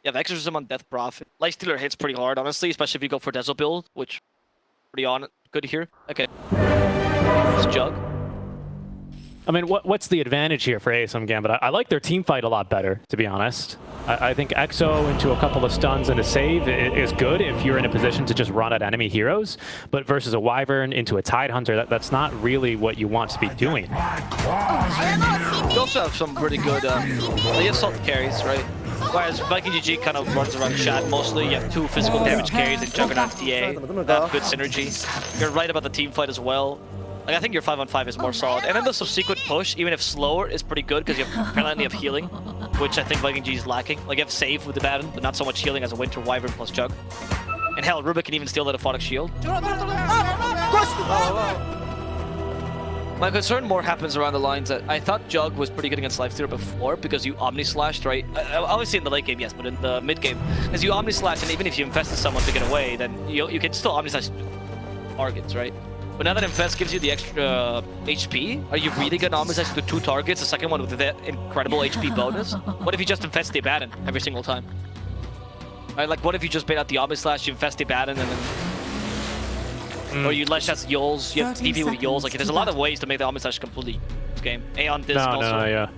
You have Exorcism on Death Prophet. Lifestealer hits pretty hard, honestly, especially if you go for Deso build, which pretty on good here. Okay. It's Jug. I mean, what's the advantage here for ASM.GMB? I like their team fight a lot better, to be honest. I think Exo into a couple of stuns and a save is good if you're in a position to just run at enemy heroes, but versus a Wyvern into a Tidehunter, that's not really what you want to be doing. You also have some pretty good assault carries, right? Whereas Viking.GG kind of runs around Shad mostly. You have 2 physical damage carries in Juggernaut TA. That good synergy. You're right about the team fight as well. Like, I think your 5-on-5 is more solid. And then the subsequent push, even if slower, is pretty good because you have plenty of healing, which I think Viking.GG is lacking. Like, you have save with the Baron, but not so much healing as a Winter Wyvern plus Jug. And hell, Rubik can even steal that Aphotic Shield. My concern more happens around the lines that I thought Jug was pretty good against Lifestealer before because you Omni-Slashed, right? Obviously in the late game, yes, but in the mid game, as you Omni-Slash, and even if you infested someone to get away, then you can still Omni-Slash targets, right? But now that Infest gives you the extra HP, are you really going to Omni-Slash to 2 targets, the second one with that incredible HP bonus? What if you just infest the Abaddon every single time? Right, like what if you just bait out the Omni-Slash, you infest the Abaddon, and then... Or you Leshrac Yols, you have DP with Yols. Like, there's a lot of ways to make the Omni-Slash complete this game. Aeon Disc also. Yeah.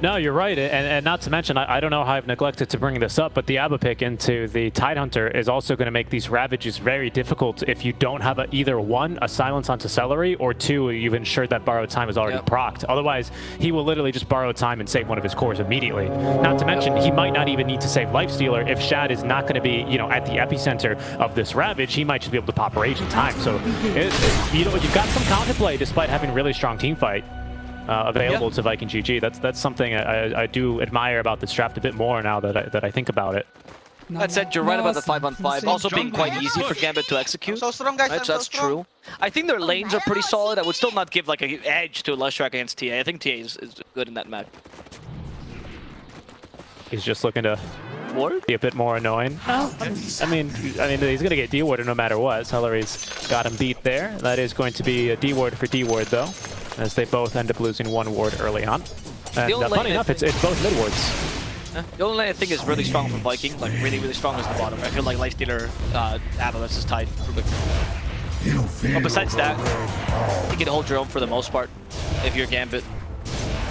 No, you're right, and not to mention, I don't know how I've neglected to bring this up, but the Abba pick into the Tidehunter is also going to make these Ravages very difficult if you don't have either 1, a silence onto Celery, or 2, you've ensured that borrowed time is already procced. Otherwise, he will literally just borrow time and save one of his cores immediately. Not to mention, he might not even need to save Lifestealer. If Shad is not going to be, at the epicenter of this Ravage, he might just be able to pop Rage in time. So, you've got some counterplay despite having really strong team fight. Available to Viking.GG. That's something I do admire about this draft a bit more now that I think about it. That said, you're right about the 5-on-5 also being quite easy for Gambit to execute. So strong, guys. Right, so that's true. I think their lanes are pretty solid. I would still not give like an edge to Leshrac against TA. I think TA is good in that map. He's just looking to be a bit more annoying. I mean, he's gonna get D-warded no matter what. Celery's got him beat there. That is going to be a D-ward for D-ward though, as they both end up losing 1 ward early on. And funny enough, it's both mid wards. The only lane I think is really strong from Viking, like really, really strong is the bottom. I feel like Lifestealer, Abba versus Tide. But besides that, you can hold your own for the most part if you're Gambit.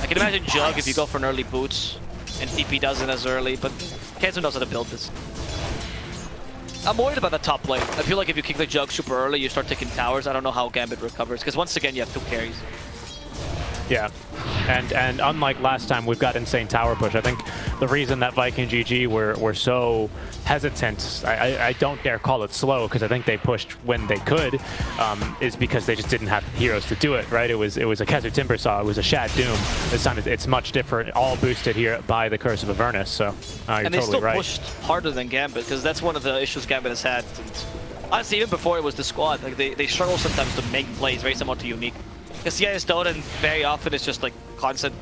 I can imagine Jug if you go for an early boots, and TP doesn't as early, but Kenzo knows how to build this. I'm worried about the top lane. I feel like if you kick the Jug super early, you start taking towers. I don't know how Gambit recovers, because once again, you have 2 carries. Yeah, and unlike last time, we've got insane tower push. I think the reason that Viking.GG were so hesitant, I don't dare call it slow, because I think they pushed when they could, is because they just didn't have heroes to do it, right? It was a Kesser Timbersaw, it was a Shad Doom. This time it's much different, all boosted here by the Curse of Avernus, so you're and they totally right. Pushed harder than Gambit, because that's one of the issues Gambit has had. And honestly, even before it was the squad, like they struggle sometimes to make plays very similar to Unique. Because CIS Dota very often it's just like constant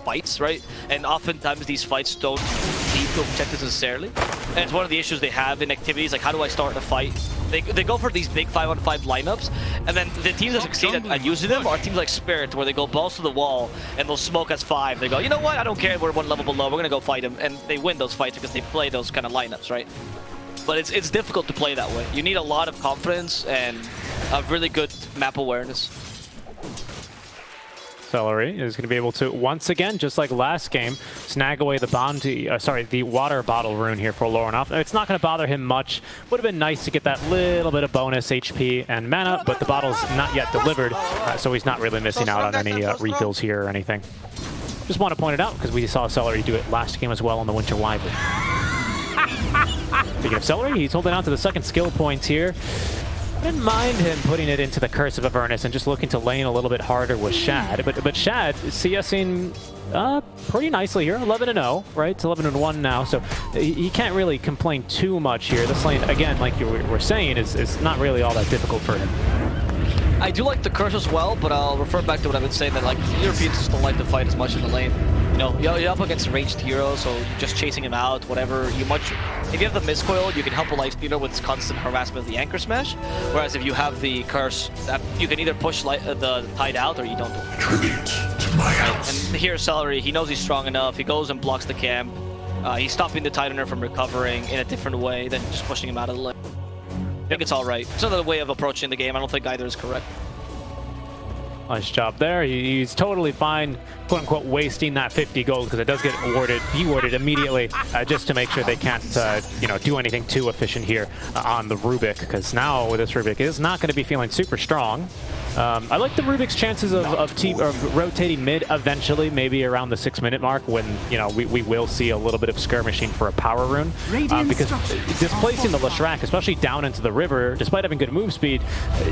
fights, right? And oftentimes these fights don't lead to objectives necessarily. And it's one of the issues they have in activities, like how do I start a fight? They go for these big 5-on-5 lineups, and then the teams that succeed at using them are teams like Spirit, where they go balls to the wall and they'll smoke as 5. They go, you know what, I don't care, we're 1 level below, we're gonna go fight them. And they win those fights because they play those kind of lineups, right? But it's difficult to play that way. You need a lot of confidence and a really good map awareness. Celery is going to be able to, once again, just like last game, snag away the bounty, the water bottle rune here for Lorenoff. It's not going to bother him much. Would have been nice to get that little bit of bonus HP and mana, but the bottle's not yet delivered, so he's not really missing out on any refills here or anything. Just want to point it out, because we saw Celery do it last game as well on the Winter Wyvern. Speaking of Celery, he's holding on to the 2nd skill point here. I didn't mind him putting it into the Curse of Avernus and just looking to lane a little bit harder with Shad. But Shad is CSing pretty nicely here, 11-0, right? It's 11-1 now, so he can't really complain too much here. This lane, again, like you were saying, is not really all that difficult for him. I do like the Curse as well, but I'll refer back to what I've been saying, that like Europeans just don't like to fight as much in the lane. You're up against a ranged hero, so you're just chasing him out, whatever. If you have the Miscoil, you can help a Lifestealer with constant harassment of the Anchor Smash. Whereas if you have the Curse, you can either push the Tide out or you don't. Tribute to my house. And here, Celery, he knows he's strong enough. He goes and blocks the camp. He's stopping the Tidehunter from recovering in a different way than just pushing him out of the lane. I think it's all right. It's another way of approaching the game. I don't think either is correct. Nice job there. He's totally fine, quote unquote, wasting that 50 gold because it does get dewarded immediately, just to make sure they can't, you know, do anything too efficient here on the Rubik. Because now with this Rubik, is not going to be feeling super strong. I like the Rubik's chances of rotating mid eventually, maybe around the 6-minute mark when, you know, we will see a little bit of skirmishing for a power rune. Because displacing the Leshrac, especially down into the river, despite having good move speed,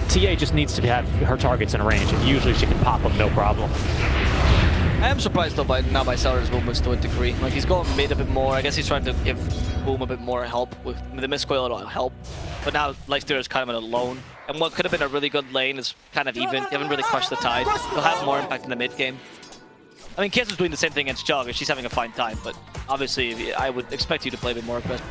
TA just needs to have her targets in range, and usually she can pop them no problem. I am surprised though by Seller's movements to a degree. Like, he's going mid a bit more. I guess he's trying to give Boom a bit more help with the miscoil. It'll help, but now Lifestealer is kind of alone. And what could have been a really good lane is kind of even. They haven't really crushed the Tide. They'll have more impact in the mid game. I mean, Kiz is doing the same thing against Juggernaut. She's having a fine time, but obviously I would expect you to play a bit more aggressive.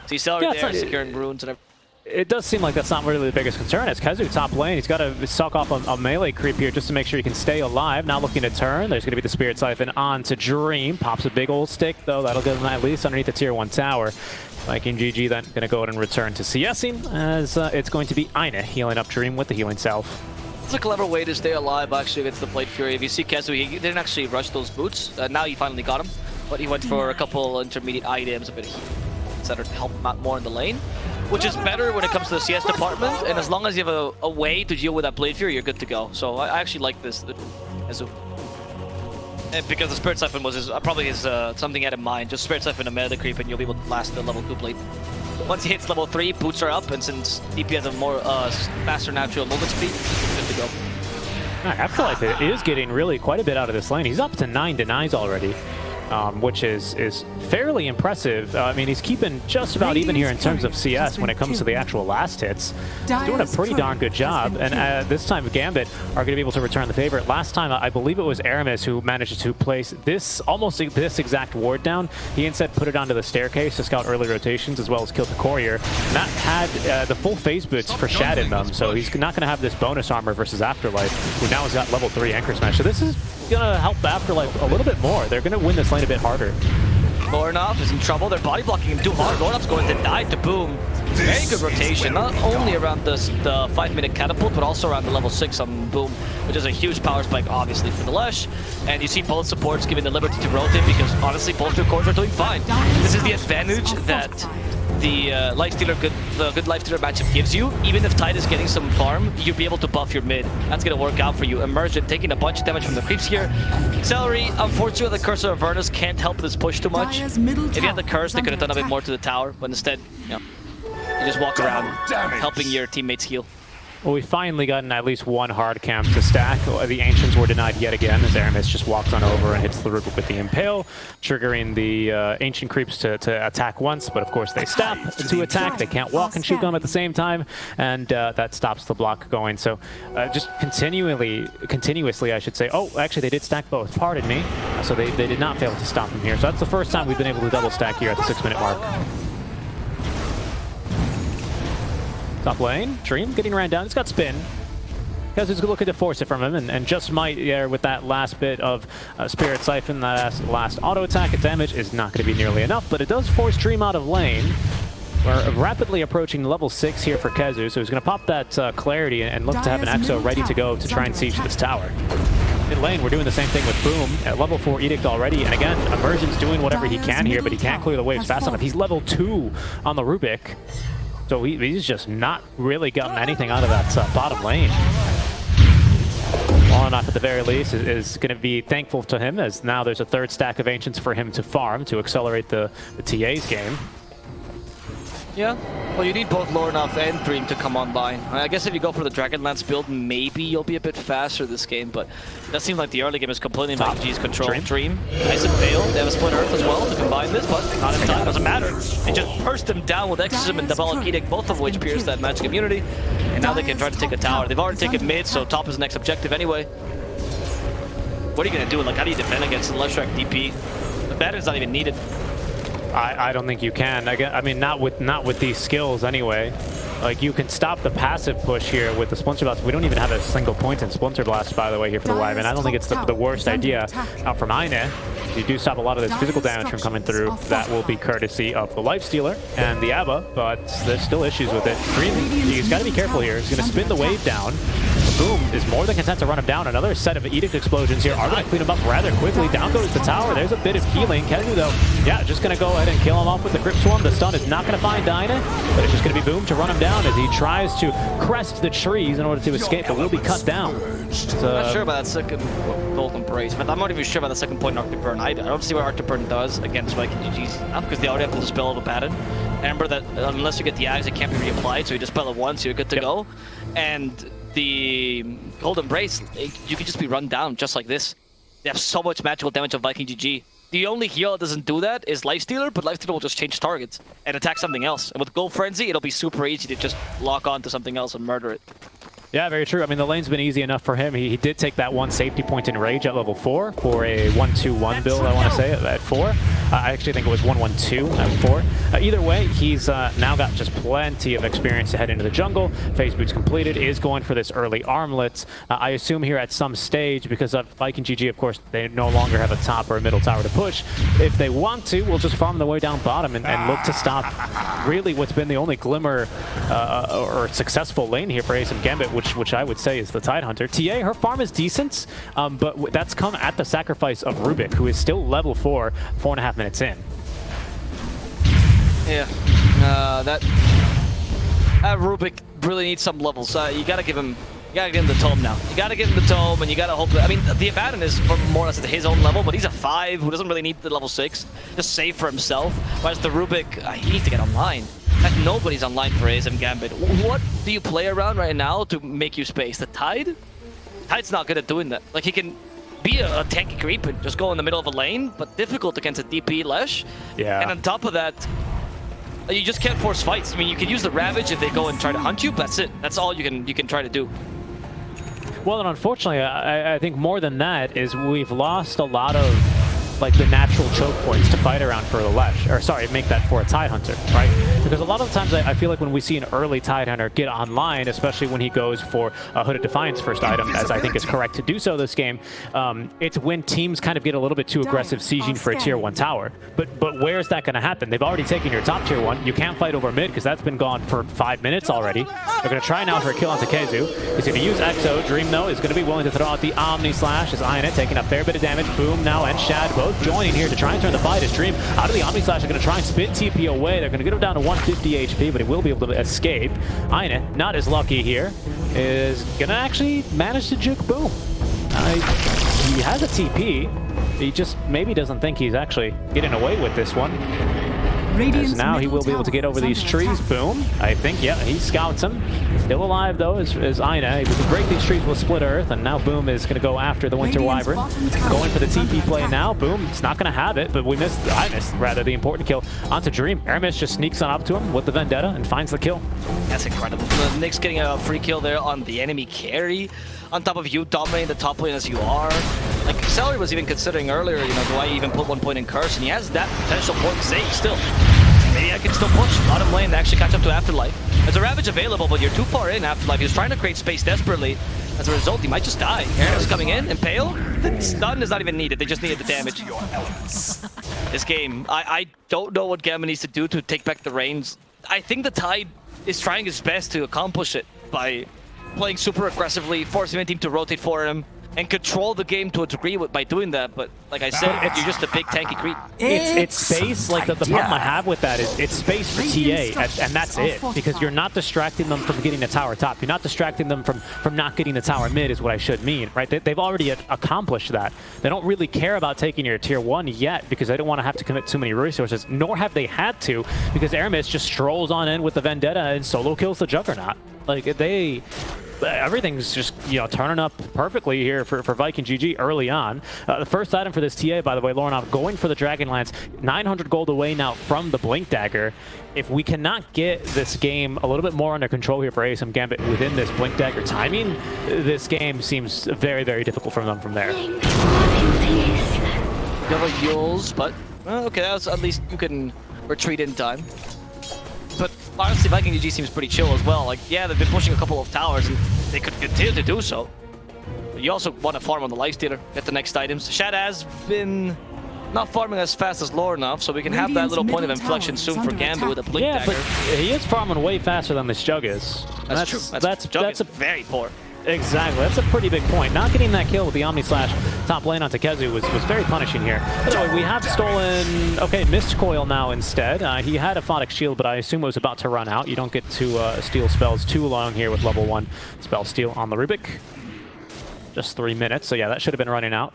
See Seller there, securing runes and everything. It does seem like that's not really the biggest concern. As Kezu top lane, he's got to suck off a melee creep here just to make sure he can stay alive. Now looking to turn. There's going to be the Spirit Siphon on to Dream. Pops a big old stick, though. That'll get him at least underneath the tier 1 tower. Viking GG then going to go ahead and return to CSing, as it's going to be Aina healing up Dream with the healing self. It's a clever way to stay alive, actually, against the Blade Fury. If you see Kezu, he didn't actually rush those boots. Now he finally got him, but he went for a couple intermediate items, a bit of heal, etc. to help him out more in the lane, which is better when it comes to the CS department. And as long as you have a way to deal with that Blade Fury, you're good to go. So I actually like this. Because the Spirit Siphon was probably something he had in mind. Just Spirit Siphon and meta creep, and you'll be able to last the level 2 Blade. Once he hits level 3, boots are up, and since DP has a more faster natural movement speed, good to go. Afterlife is getting really quite a bit out of this lane. He's up to 9 denies already, which is fairly impressive. I mean, he's keeping just about even here in terms of CS when it comes to the actual last hits. He's doing a pretty darn good job, and this time Gambit are going to be able to return the favor. Last time, I believe it was Aramis who managed to place almost this exact ward down. He instead put it onto the staircase to scout early rotations, as well as kill the courier. And that had the full phase boots for Shad in them, so he's not going to have this bonus armor versus Afterlife, who now has got level 3 Anchor Smash. So this is going to help Afterlife a little bit more. They're going to win this lane a bit harder. Lornoff is in trouble. They're body blocking him too hard. Lornoff's going to die to Boom. Very good rotation, not only around the 5-minute catapult, but also around the level 6 on Boom, which is a huge power spike, obviously, for the Lesh. And you see both supports giving the liberty to rotate because, honestly, both their cores are doing fine. This is the advantage that the good Lifestealer matchup gives you. Even if Tide is getting some farm, you'll be able to buff your mid. That's going to work out for you. Immersion taking a bunch of damage from the creeps here. Celery, unfortunately, the Curse of Avernus can't help this push too much. If you had the Curse, they could have done a bit more to the tower, but instead, you know, you just walk around helping your teammates heal. Well, we finally gotten at least one hard camp to stack. The Ancients were denied yet again as Aramis just walks on over and hits the Rubik with the Impale, triggering the Ancient creeps to attack once, but of course they stop to attack. They can't walk and shoot them at the same time, and that stops the block going. So just continuously, I should say. Oh, actually they did stack both, pardon me. So they did not fail to stop them here. So that's the first time we've been able to double stack here at the 6-minute mark. Top lane, Dream getting ran down. It's got spin. Kezu's looking to force it from him, and just might there with that last bit of Spirit Siphon, that last auto attack and damage is not going to be nearly enough, but it does force Dream out of lane. We're rapidly approaching level 6 here for Kezu, so he's going to pop that Clarity and look to have an Exo ready to go to try and siege this tower. Mid lane, we're doing the same thing with Boom at level 4 Edict already, and again, Immersion's doing whatever he can here, but he can't clear the waves fast enough. He's level 2 on the Rubik. So he's just not really gotten anything out of that bottom lane. Lornoff at the very least is going to be thankful to him, as now there's a third stack of Ancients for him to farm to accelerate the TA's game. Yeah, well, you need both Lornoff and Dream to come online. I guess if you go for the Dragonlance build, maybe you'll be a bit faster this game, but it does seem like the early game is completely in G's control. Dream, nice and Veil. They have a Split Earth as well to combine this, but not in time. Doesn't matter. They just burst them down with Exorcism and Diabolic Edict, both of which pierce that magic immunity, and now they can try to take a tower. They've already taken mid, so top is the next objective anyway. What are you going to do? Like, how do you defend against the Leshrac DP? The batter's not even needed. I don't think you can. I mean, not with these skills anyway. Like, you can stop the passive push here with the Splinter Blast. We don't even have a single point in Splinter Blast, by the way, here for the Wyvern. I don't think it's the worst idea out from Eine. You do stop a lot of this physical damage from coming through. That will be courtesy of the Lifestealer and the Abba, but there's still issues with it. Dream, he's got to be careful here. He's going to spin the wave down. Boom is more than content to run him down. Another set of Edict explosions here are going to clean him up rather quickly. Down goes the tower. There's a bit of healing. Kezu, though, yeah, just going to go ahead and kill him off with the Grip Swarm. The stun is not going to find Dyna, but it's just going to be Boom to run him down as he tries to crest the trees in order to escape, but will be cut down. I'm not sure about that second Golden Brace, but I'm not even sure about the second point in Arctic Burn either. I don't see what Arctic Burn does against Viking GG's, not because they already have to dispel the pattern. Remember that unless you get the Axe, it can't be reapplied, so you dispel it once, you're good to go. And the Golden Brace, you can just be run down just like this. They have so much magical damage on Viking GG. The only hero that doesn't do that is Lifestealer, but Lifestealer will just change targets and attack something else. And with Gold Frenzy, it'll be super easy to just lock on to something else and murder it. Yeah, very true. I mean, the lane's been easy enough for him. He did take that one safety point in Rage at level 4 for a 1-2-1 build, I want to say, at 4. I actually think it was 1-1-2 at 4. Either way, he's now got just plenty of experience to head into the jungle. Phase Boots completed, is going for this early armlet. I assume here at some stage, because of Viking GG, of course, they no longer have a top or a middle tower to push. If they want to, we'll just farm their way down bottom and look to stop really what's been the only glimmer or successful lane here for ASM.GMB, which I would say is the Tidehunter. TA, her farm is decent, but that's come at the sacrifice of Rubik, who is still level 4, 4.5 minutes in. Yeah, that Rubik really needs some levels. You gotta give him the tome now. You gotta give him the tome, and you gotta hope that, I mean, the Abaddon is more or less at his own level, but he's a 5 who doesn't really need the level 6. Just save for himself. Whereas the Rubik, he needs to get online. Like, nobody's online for ASM.GMB. What do you play around right now to make you space? The Tide? Tide's not good at doing that. Like, he can be a tanky creep and just go in the middle of a lane, but difficult against a DP Lesh. Yeah. And on top of that, you just can't force fights. I mean, you can use the Ravage if they go and try to hunt you, but that's it. That's all you can try to do. Well, and unfortunately, I think more than that is we've lost a lot of like the natural choke points to fight around for the Lesh, or sorry, make that for a Tidehunter, right? Because a lot of the times I feel like when we see an early Tidehunter get online, especially when he goes for a Hooded Defiance first item, as I think is correct to do so this game, it's when teams kind of get a little bit too aggressive sieging for a tier 1 tower. But where's that going to happen? They've already taken your top tier 1. You can't fight over mid because that's been gone for 5 minutes already. They're going to try now for a kill onto Kezu. He's going to use Exo. Dream, though, is going to be willing to throw out the Omni Slash as Ion taking a fair bit of damage. Boom now and Shad both joining here to try and turn the fight as Dream out of the Omni Slash. They're going to try and spin TP away. They're going to get him down to 150 HP, but he will be able to escape. Ion, not as lucky here, is going to actually manage to juke Boom. He has a TP. He just maybe doesn't think he's actually getting away with this one. As now he will be able to get over these trees. Boom. I think, yeah, he scouts him. Still alive, though, is Ina. He can break these trees with Split Earth, and now Boom is going to go after the Winter Wyvern. Going for the TP play now. Boom, it's not going to have it, but I missed, rather, the important kill onto Dream. Aramis just sneaks on up to him with the Vendetta and finds the kill. That's incredible. The Nyx getting a free kill there on the enemy carry, on top of you dominating the top lane as you are. Like, Celery was even considering earlier, you know, do I even put 1 point in Curse? And he has that potential point save still. Maybe I can still push bottom lane to actually catch up to Afterlife. There's a Ravage available, but you're too far in Afterlife. He's trying to create space desperately. As a result, he might just die. Aaron is coming in, Impale. The stun is not even needed. They just needed the damage. This game, I don't know what Gambit needs to do to take back the reins. I think the Tide is trying his best to accomplish it by playing super aggressively, forcing the team to rotate for him, and control the game to a degree by doing that. But like I said, you're just a big tanky creep. It's space. Like the problem I have with that is it's space for TA, and that's it. Because you're not distracting them from getting the tower top. You're not distracting them from not getting the tower mid is what I should mean, right? They've already accomplished that. They don't really care about taking your tier 1 yet because they don't want to have to commit too many resources, nor have they had to because Aramis just strolls on in with the Vendetta and solo kills the Juggernaut. Like, everything's just, you know, turning up perfectly here for Viking GG early on. The first item for this TA, by the way, Lorenov going for the Dragon Lance. 900 gold away now from the Blink Dagger. If we cannot get this game a little bit more under control here for ASM.GMB within this Blink Dagger timing, this game seems very, very difficult for them from there. Double Yules, but Well, okay, that was, at least you can retreat in time. But honestly, Viking GG seems pretty chill as well. Like, yeah, they've been pushing a couple of towers, and they could continue to do so. But you also want to farm on the Lifestealer, get the next items. Shad has been not farming as fast as Leshrac, so we can have that little point of inflection soon for Gambit with a Blink Dagger. But he is farming way faster than this Jug is. That's true. That's very poor. Exactly, that's a pretty big point. Not getting that kill with the Omni Slash top lane on Takezu was very punishing here. By the way, we have stolen, okay, Mist Coil now instead. He had a Photic Shield, but I assume it was about to run out. You don't get to steal spells too long here with level 1 spell steal on the Rubik. Just 3 minutes, so yeah, that should have been running out.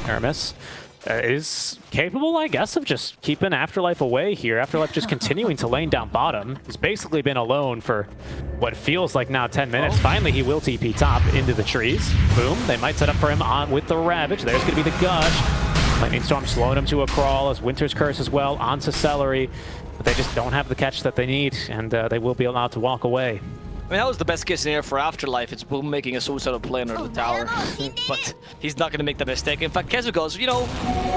Aramis is capable, I guess, of just keeping Afterlife away here. Afterlife just continuing to lane down bottom. He's basically been alone for what feels like now 10 minutes. Finally, he will TP top into the trees. Boom. They might set up for him on with the Ravage. There's going to be the Gush. Lightning Storm slowing him to a crawl as Winter's Curse as well onto Celery. But they just don't have the catch that they need, and they will be allowed to walk away. I mean, that was the best case scenario for Afterlife. It's Boom making a suicidal play under the tower. But he's not going to make that mistake. In fact, Kezu goes, you know,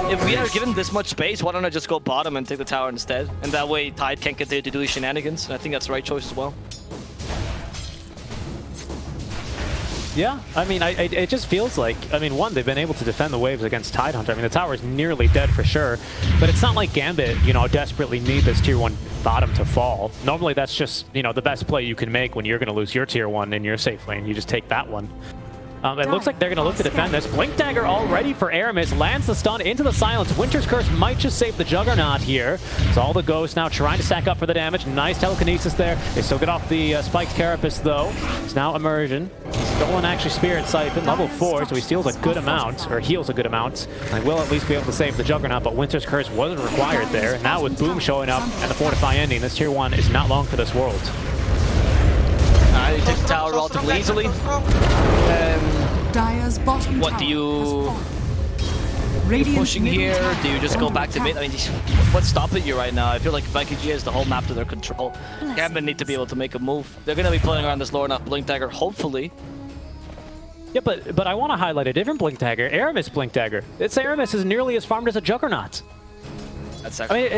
if we are given this much space, why don't I just go bottom and take the tower instead? And that way, Tide can't continue to do these shenanigans. And I think that's the right choice as well. Yeah, I mean, it just feels like, I mean, one, they've been able to defend the waves against Tidehunter. I mean, the tower is nearly dead for sure, but it's not like Gambit, you know, desperately need this tier 1 bottom to fall. Normally, that's just, you know, the best play you can make when you're going to lose your tier 1 in your safe lane. You just take that one. It looks like they're going to look to defend this. Blink Dagger already for Aramis. Lands the stun into the silence. Winter's Curse might just save the Juggernaut here. It's all the Ghosts now trying to stack up for the damage. Nice telekinesis there. They still get off the spiked Carapace, though. It's now Immersion. Stolen actually Spirit Siphon, level 4, so he steals a good amount, or heals a good amount. And will at least be able to save the Juggernaut, but Winter's Curse wasn't required there. And now with Boom showing up and the Fortify ending, this tier 1 is not long for this world. He takes the tower relatively easily. What do you... pushing here? Do you just go back to mid? I mean, what's stopping you right now? I feel like Viking GG has the whole map to their control. Gambit need to be able to make a move. They're going to be playing around this Leshrac Blink Dagger, hopefully. Yeah, but I want to highlight a different Blink Dagger. Aramis Blink Dagger. It's Aramis is nearly as farmed as a Juggernaut. That's actually...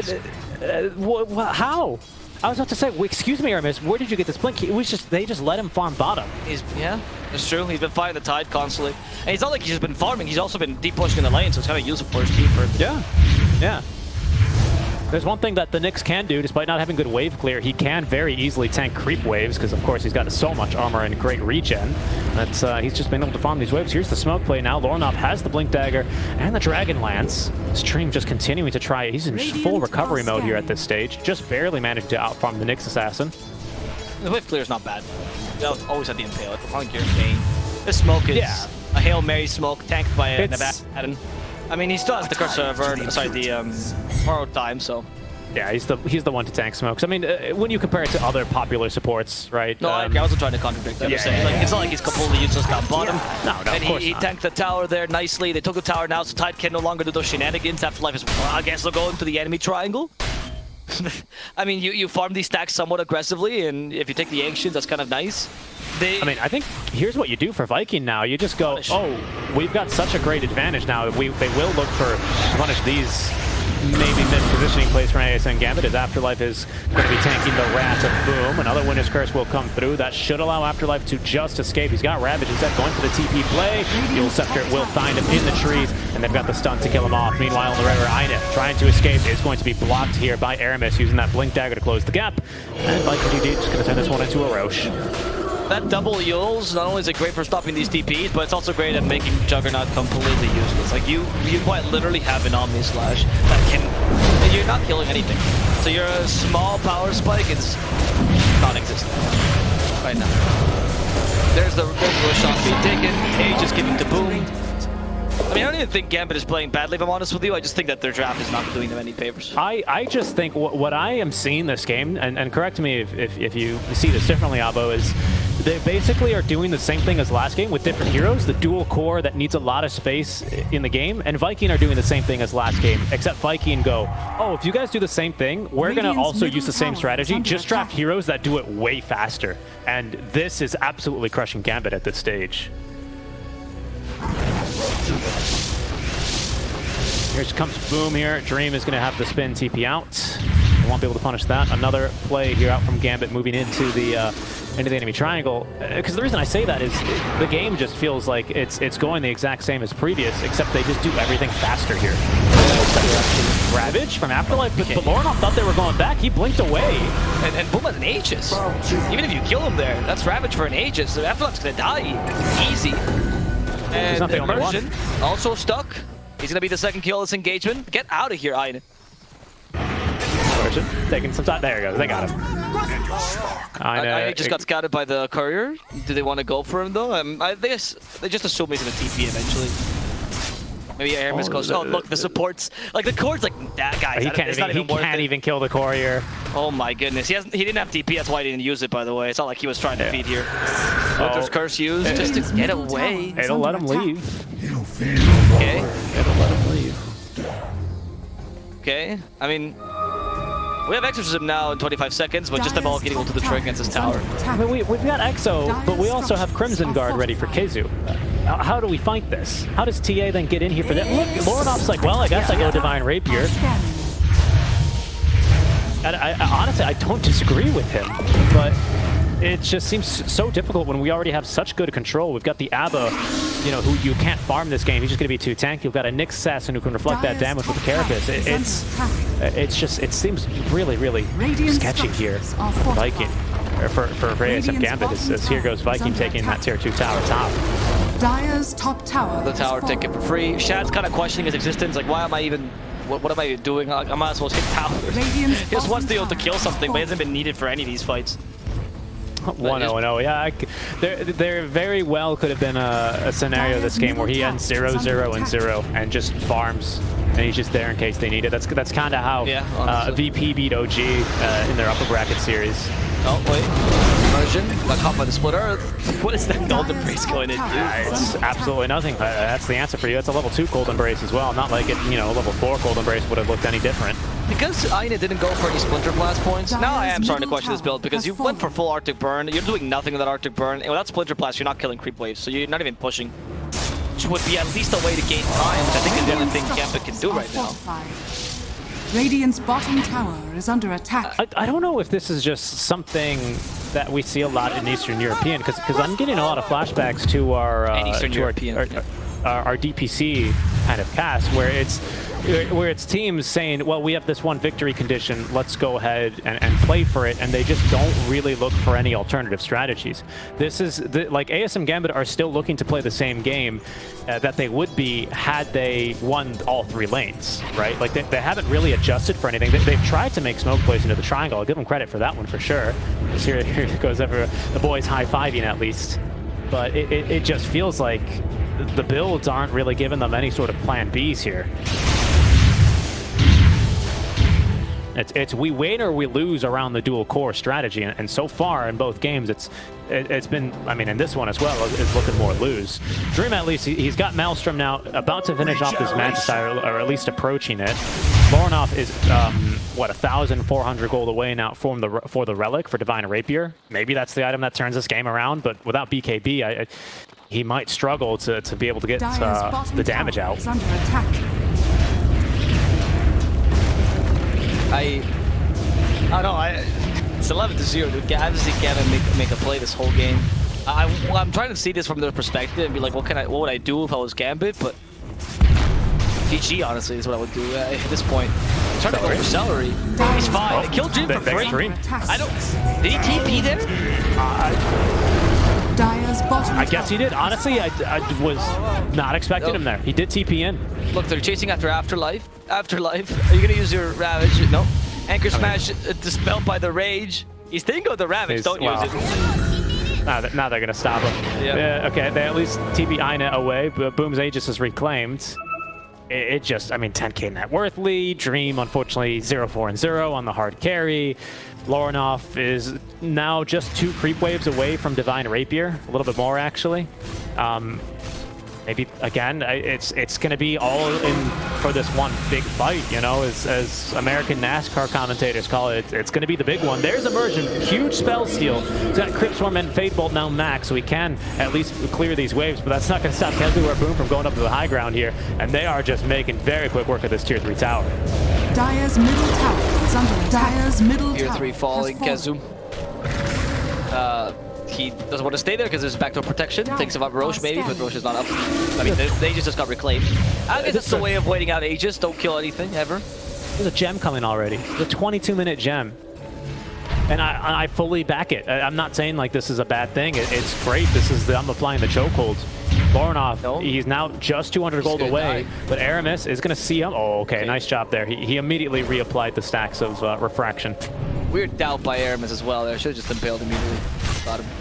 I mean, how? I was about to say, excuse me, Aramis, where did you get this blink? It was just, they just let him farm bottom. Yeah, that's true. He's been fighting the Tide constantly. And it's not like he's just been farming, he's also been deep pushing in the lane, so it's kind of useful for his keeper. Yeah. There's one thing that the Nyx can do, despite not having good wave clear, he can very easily tank creep waves, because of course he's got so much armor and great regen. That he's just been able to farm these waves. Here's the smoke play now. Leshrac has the Blink Dagger and the Dragon Lance. Stream just continuing to try. He's in full recovery mode here at this stage. Just barely managed to outfarm the Nyx Assassin. The wave clear is not bad. They'll always have the Impale. I don't think you're in pain. This smoke is a Hail Mary smoke tanked by an Abaddon. I mean, he still has the Curse of the borrowed time, so... Yeah, he's the one to tank smokes. I mean, when you compare it to other popular supports, right? No, I wasn't trying to contradict that. It's not like he's completely useless down bottom. No, and he tanked the tower there nicely. They took the tower now, so Tide can no longer do those shenanigans. Afterlife is, well, I guess they'll go into the enemy triangle. I mean, you farm these stacks somewhat aggressively, and if you take the Ancients, that's kind of nice. I mean, I think here's what you do for Viking now. You just go, oh, we've got such a great advantage now. They will look to punish these maybe mid-positioning plays for ASM.GMB as Afterlife is going to be tanking the Wrath of Boom. Another Winter's Curse will come through. That should allow Afterlife to just escape. He's got Ravage instead going for the TP play. Dual Scepter will find him in the trees, and they've got the stun to kill him off. Meanwhile, on the river, Ina trying to escape is going to be blocked here by Aramis using that Blink Dagger to close the gap. And Viking GG just going to turn this one into a Roche. That double Yules, not only is it great for stopping these TPs, but it's also great at making Juggernaut completely useless. Like, you quite literally have an Omni Slash that can... You're not killing anything. So your small power spike is non-existent right now. There's the shot being taken. Age is giving to Boom. I mean, I don't even think Gambit is playing badly, if I'm honest with you. I just think that their draft is not doing them any favors. I just think what I am seeing this game, and correct me if you see this differently, Abo, is they basically are doing the same thing as last game with different heroes, the dual core that needs a lot of space in the game, and Viking are doing the same thing as last game, except Viking go, oh, if you guys do the same thing, we're going to also use the same strategy, just draft heroes that do it way faster. And this is absolutely crushing Gambit at this stage. Here comes Boom here. Dream is going to have the spin TP out. They won't be able to punish that. Another play here out from Gambit moving into the enemy triangle. Because the reason I say that is the game just feels like it's going the exact same as previous, except they just do everything faster here. Ravage from Afterlife, but Lornoff thought they were going back. He blinked away. And Boom had an Aegis. Even if you kill him there, that's Ravage for an Aegis. So Afterlife's going to die. Easy. And He's not the only one. Also stuck. He's going to be the second kill of this engagement. Get out of here, Aine. Taking some time. There he goes. They got him. I just got scouted by the courier. Do they want to go for him though? They just assume he's gonna TP eventually. Maybe Aramis goes. Oh look, the supports. Like the core's like that guy. He can't even kill the courier. Oh my goodness. He didn't have TP. That's why he didn't use it. By the way, it's not like he was trying to feed here. There's curse used just to get away. It'll let him leave. Okay. It'll let him leave. Okay. I mean. We have Exorcism now in 25 seconds, but just about getting to the trick against this tower. I mean, we've got Exo, but we also have Crimson Guard ready for Keizu. How do we fight this? How does TA then get in here for that? Look, Lornoff's like, well, I guess I go Divine Rapier. And honestly, I don't disagree with him, but it just seems so difficult when we already have such good control. We've got the Abba, you know, who you can't farm this game. He's just going to be too tanky. We've got a Nyx Assassin who can reflect that damage with the Carapace. It seems really, really sketchy here for Viking. For ASM.GMB, as here goes Viking taking that tier 2 tower top. Dire's top tower. The tower ticket for free. Shad's kind of questioning his existence. Like, why am I even... What am I doing? Like, I might as well hit towers. He just wants to be able to kill something, but he hasn't been needed for any of these fights. 1-0-0, yeah. There very well could have been a scenario this game where he ends 0-0-0 and just farms, and he's just there in case they need it. That's kind of how VP beat OG in their upper bracket series. Oh, wait. Immersion. Got caught by the split earth. What is that Golden Brace going to do? It's absolutely nothing. That's the answer for you. That's a level 2 Golden Brace as well. Not like it, you know, a level 4 Golden Brace would have looked any different. Because Aine didn't go for any Splinter Blast points, now I am starting to question this build because you went for full Arctic Burn. You're doing nothing with that Arctic Burn. And without Splinter Blast, you're not killing creep waves, so you're not even pushing. Which would be at least a way to gain time, which I think is the only thing Gambit can do right now. Radiant's bottom tower is under attack. I don't know if this is just something that we see a lot in Eastern European, because I'm getting a lot of flashbacks to our our DPC kind of cast, where it's teams saying, well, we have this one victory condition, let's go ahead and play for it, and they just don't really look for any alternative strategies. This is like ASM.GMB are still looking to play the same game that they would be had they won all 3 lanes, right? Like they haven't really adjusted for anything. They've tried to make smoke plays into the triangle. I'll give them credit for that one for sure. Here goes the boys high-fiving at least. But it just feels like the builds aren't really giving them any sort of plan Bs here. It's we win or we lose around the dual core strategy, and so far in both games it's been, I mean, in this one as well, it's looking more lose. Dream, at least he's got Maelstrom now, about to finish off this Magicite, or at least approaching it. Lornoff is what, 1,400 gold away now for the relic for Divine Rapier. Maybe that's the item that turns this game around, but without BKB, he might struggle to be able to get the damage out. Under attack. I don't know. It's 11-0. Dude. I haven't seen Gavin make a play this whole game. I'm trying to see this from their perspective and be like, what would I do if I was Gambit? But GG, honestly, is what I would do at this point. I'm trying to go for Celery. He's fine. They killed Dream for free. I don't. Did he TP there? I guess he did. Honestly, I was not expecting him there. He did TP in. Look, they're chasing after Afterlife. Afterlife. Are you going to use your Ravage? No. Anchor Smash dispelled by the Rage. He's thinking of the Ravage. Don't use it. Now they're going to stop him. Yep. Okay, they at least TP Aine away, but Boom's Aegis is reclaimed. It just, I mean, 10k net worth lead. Dream, unfortunately, 0-4-0 on the hard carry. Lornoff is now just 2 creep waves away from Divine Rapier. A little bit more, actually. maybe again, it's going to be all in for this one big fight, you know, as American NASCAR commentators call it. It's going to be the big one. There's Immersion, huge spell steal. He's got Crypt Swarm and Fade Bolt now max, so he can at least clear these waves, but that's not going to stop KheZu or Boom from going up to the high ground here, and they are just making very quick work of this tier 3 tower. Dire's middle tower is under attack. Dire's middle Tier tower 3 falling, KheZu. He doesn't want to stay there because there's backdoor protection. Thinks about Roche maybe, but Roche is not up. I mean, the Aegis just got reclaimed. I guess it's a way of waiting out Aegis. Don't kill anything, ever. There's a gem coming already. There's a 22-minute gem. And I fully back it. I'm not saying like this is a bad thing. It's great. I'm applying the chokehold. Lorinov, he's now just 200 gold away, but Aramis is going to see him. Oh, okay, nice job there. He immediately reapplied the stacks of refraction. Weird doubt by Aramis as well there. Should have just impaled immediately.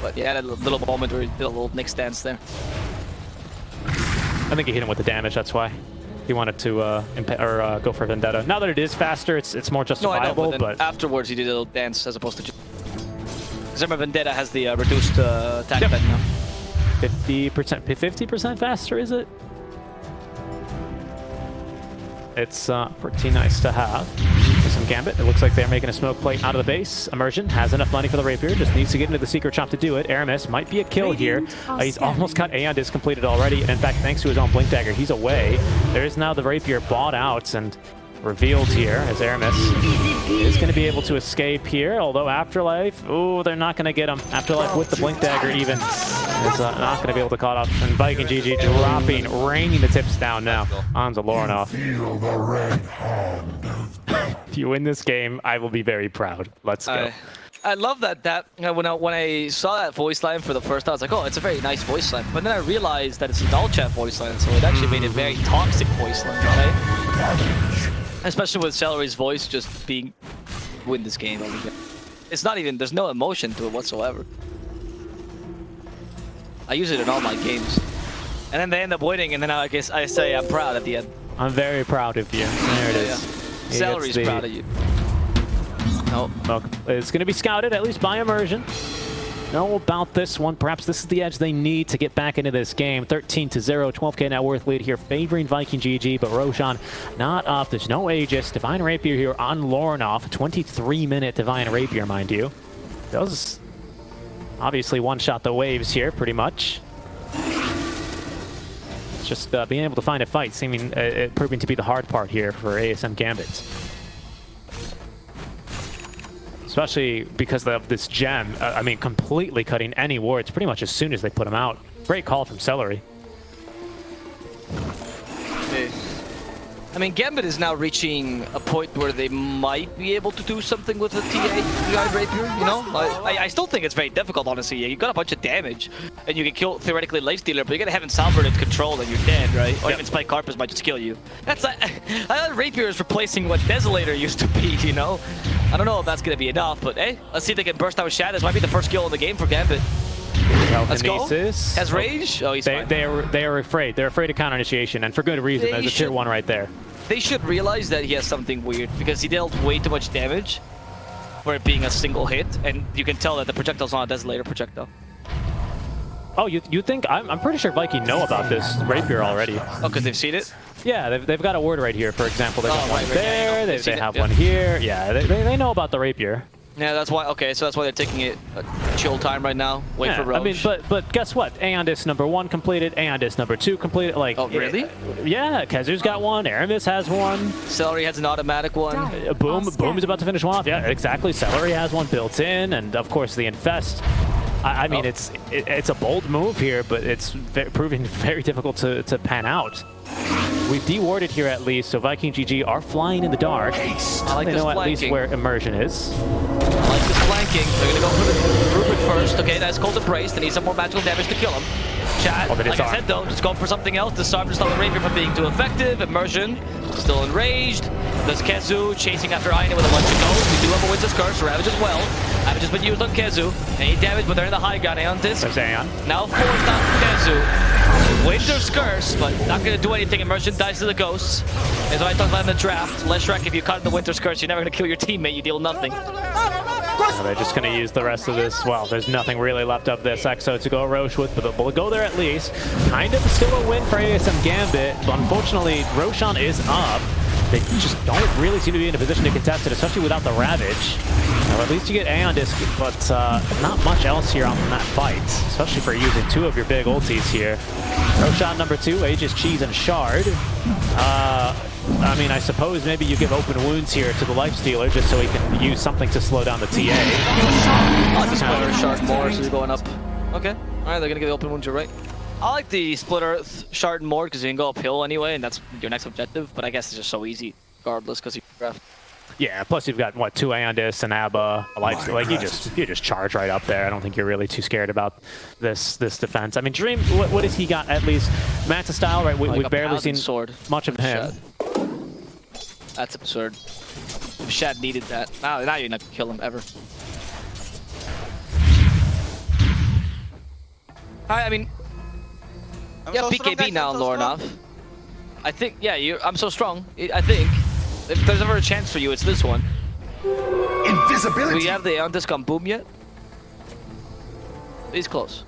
But yeah, had a little moment where he did a little Nick stance there. I think he hit him with the damage, that's why. He wanted to go for Vendetta. Now that it is faster, it's more justifiable. No, I know, but afterwards he did a little dance as opposed to just... Because remember, Vendetta has the reduced attack bend now. 50% faster, is it? It's pretty nice to have. Some Gambit. It looks like they're making a smoke plate out of the base. Immersion has enough money for the Rapier. Just needs to get into the Secret Shop to do it. Aramis might be a kill here. He's almost got Aeon Disc completed already. And in fact, thanks to his own Blink Dagger, he's away. There is now the Rapier bought out and revealed here as Aramis is going to be able to escape here. Although Afterlife, ooh, they're not going to get him. Afterlife with the Blink Dagger even is not going to be able to cut off. And Viking.GG dropping, raining the tips down now onto Lorinov. If you win this game, I will be very proud. Let's go. I love that when I saw that voice line for the first time, I was like, oh, it's a very nice voice line. But then I realized that it's an all chat voice line, so it actually made a very toxic voice line, right? Especially with Celery's voice just being win this game. It's not even, there's no emotion to it whatsoever. I use it in all my games. And then they end up winning, and then I guess I say I'm proud at the end. I'm very proud of you. There it is. Celery's proud of you. No, it's going to be scouted, at least by Immersion. Know about this one. Perhaps this is the edge they need to get back into this game. 13-0, 12k net worth lead here, favoring Viking.GG, but Roshan not up. There's no Aegis. Divine Rapier here on Lorinov. 23-minute Divine Rapier, mind you. Does obviously one-shot the waves here, pretty much. It's just being able to find a fight, proving to be the hard part here for ASM Gambit. Especially because of this gem, I mean, completely cutting any wards pretty much as soon as they put him out. Great call from Celery. I mean, Gambit is now reaching a point where they might be able to do something with the TA behind Rapier, you know? I still think it's very difficult, honestly. You got a bunch of damage, and you can kill, theoretically, Lifestealer, but you're gonna have Salvard in control, and you're dead, right? Or even Spike Carpus might just kill you. That's like, I thought Rapier is replacing what Desolator used to be, you know? I don't know if that's gonna be enough, but hey, let's see if they can burst out with Shadows. Might be the first kill in the game for Gambit. Let's go. Has rage? Oh, he's fine. They are afraid. They're afraid of counter initiation, and for good reason. There's a tier 1 right there. They should realize that he has something weird because he dealt way too much damage for it being a single hit, and you can tell that the projectile's not a Desolator projectile. Oh, you think? I'm pretty sure Viking know about this Rapier already. Oh, because they've seen it? Yeah, they've got a ward right here, for example. They've got one there, they have one here. Yeah, they know about the Rapier. Yeah, that's why. Okay, so that's why they're taking it a chill time right now. Wait for Roche. I mean, but guess what? Aeon Disc number 1 completed. Aeon Disc number 2 completed. Like, oh really? Yeah, KheZu's got one. Aramis has one. Celery has an automatic one. Boom is about to finish one off. Yeah, exactly. Celery has one built in, and of course the Infest. I mean, it's a bold move here, but it's proving very difficult to pan out. We've de-warded here at least, so Viking.GG are flying in the dark. I like they this know flanking. At least where Immersion is. I like this flanking. They're going to go for the Rupert first. Okay, that's Cold Embrace. They need some more magical damage to kill him. Chat, like I said though, just go for something else. Disarm to stop the Rapier from being too effective. Immersion, still enraged. There's KheZu chasing after Aina with a bunch of gold. We do have a Winter's Curse, Ravage as well. Ravage has been used on KheZu. Any damage, but they're in the high ground. Aeon Disc. There's Aeon. Now forced out KheZu. Winter's Curse, but not going to do anything. Immersion dies to the Ghosts. As I talked about in the draft, Leshrac, if you cut the Winter's Curse, you're never going to kill your teammate. You deal nothing. They're just going to use the rest of this. Well, there's nothing really left of this Exo to go Roche with, but they'll go there at least. Kind of still a win for ASM.GMB, but unfortunately, Roshan is up. They just don't really seem to be in a position to contest it, especially without the Ravage. Or at least you get Aeon Disc, but not much else here on that fight, especially for using two of your big ultis here. Roshan number 2, Aegis, Cheese, and Shard. I mean, I suppose maybe you give open wounds here to the Lifestealer just so he can use something to slow down the TA. I like the splitter shard more, so you're going up. Okay, alright, they're gonna give the open wounds, you're right. I like the splitter shard more because you can go uphill anyway, and that's your next objective, but I guess it's just so easy regardless because you craft. Yeah, plus you've got, what, 2 Aeon Discs, an Abba, a Lifestealer. Like, you just charge right up there. I don't think you're really too scared about this defense. I mean, Dream, what has he got at least? Manta style, right? We've barely seen much of him. That's absurd. If Shad needed that. Now you're not gonna kill him ever. I mean, yeah, BKB now, Lornov. I think, yeah, I'm so strong. I think if there's ever a chance for you, it's this one. Invisibility. Do we have the Aeon Disc on Boom yet? He's close.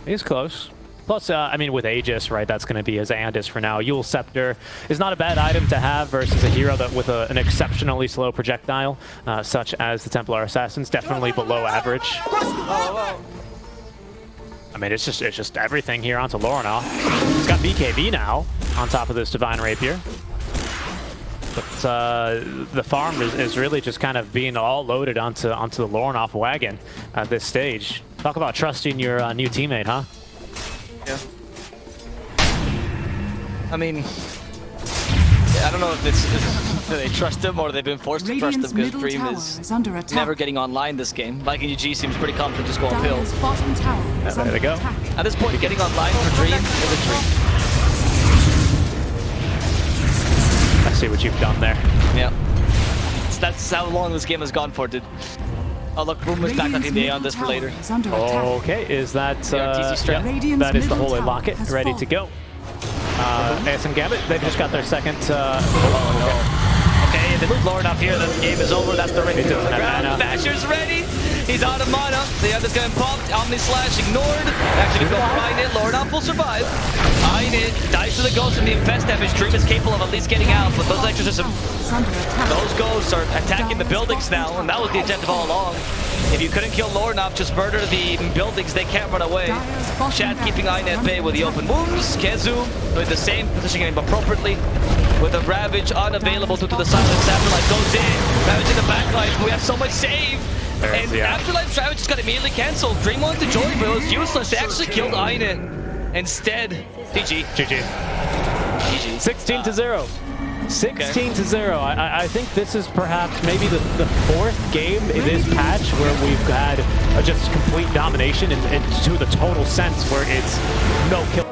He's close. Plus, I mean, with Aegis, right, that's going to be his Aeon Disc for now. Eul Scepter is not a bad item to have versus a hero that with an exceptionally slow projectile, such as the Templar Assassins, definitely below average. I mean, it's just everything here onto Lorinov. He's got BKB now on top of this Divine Rapier. But the farm is really just kind of being all loaded onto the Lorinov wagon at this stage. Talk about trusting your new teammate, huh? Yeah. I mean, I don't know if it's do they trust him or they've been forced to trust him because Dream is never getting online this game. Viking UG seems pretty confident just going uphill. There they go. At this point, getting online for Dream is a dream. I see what you've done there. Yeah. That's how long this game has gone for, dude. Oh look, Boom is back on the Aeon Disc for later. Okay, is that that is the Holy Locket ready to go. ASM.GMB, they've just got their second. Oh no. Okay, they move Lord up here, the game is over. That's the ring to the ground. Basher's ready. He's out of mana. The other's getting popped. Omni Slash ignored. Actually, go for Einit. Lord up will survive. Einit dies to the ghost and the infest damage. Dream is capable of at least getting out, but those exorcisms, those ghosts are attacking the buildings now, and that was the objective all along. If you couldn't kill Lornov, just murder the buildings, they can't run away. Shad keeping Einit at bay with the open wounds. Kezu with the same positioning appropriately. With a Ravage unavailable due to the silence. Afterlife goes in. Ravage in the backline. We have so much save. And Afterlife's Ravage just got immediately cancelled. Dream wanted to join, but it was useless. They actually killed Einit. Instead, GG. GG. GG. 16-0. 16-0. I think this is perhaps maybe the fourth game in this patch where we've had just complete domination into the total sense where it's no kill.